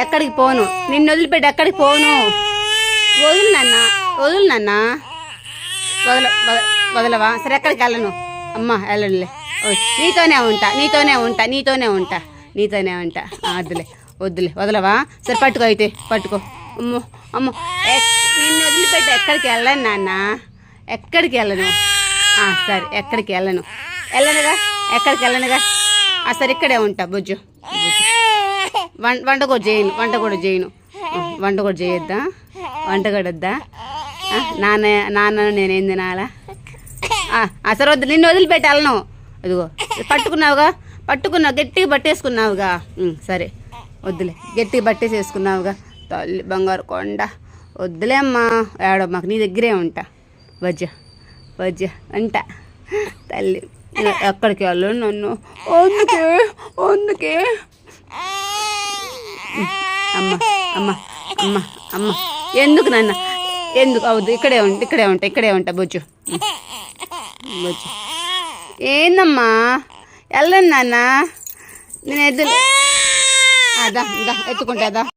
ఎక్కడికి పోను, నిన్ను వదిలిపెట్టి ఎక్కడికి పోను. వదులు నాన్న, వదులు నాన్న, వదలవా? సరే ఎక్కడికి వెళ్ళను. అమ్మ వెళ్ళనులే, నీతోనే ఉంటా, నీతోనే ఉంటా, నీతోనే ఉంటా, నీతోనే ఉంటా. వద్దులే, వద్దులే, వదలవా? సరే పట్టుకో, అయితే పట్టుకో. అమ్మో అమ్మో, నిన్ను వదిలిపెట్టి ఎక్కడికి వెళ్ళను నాన్న, ఎక్కడికి వెళ్ళను. సరే ఎక్కడికి వెళ్ళనుగా, ఎక్కడికి వెళ్ళనుగా. సరే ఇక్కడే ఉంటా. బుజ్జు వంట కూడా చేయను, వంట కూడా చేయొద్దా? వంట కూడా వద్దా? నాన్న నేనేం తినాలా? సరే వద్దు, నిన్ను వదిలిపెట్టి వెళ్ళను. అదిగో పట్టుకున్నావుగా, గట్టిగా పట్టేసుకున్నావుగా. సరే వద్దులే, గట్టిగా పట్టేసేసుకున్నావుగా. తల్లి బంగారు కొండ, వద్దులే అమ్మా, ఏడో మాకు నీ దగ్గరే ఉంటా. వజ్జ అంట తల్లి, ఎక్కడికి వెళ్ళను నన్ను, అందుకే అమ్మ ఎందుకు నాన్న, ఎందుకు? అవుద్దు, ఇక్కడే ఉంటా. బొజ్జు ఏందమ్మా, వెళ్ళను నాన్న, నేను అదా ఎత్తుకుంటా.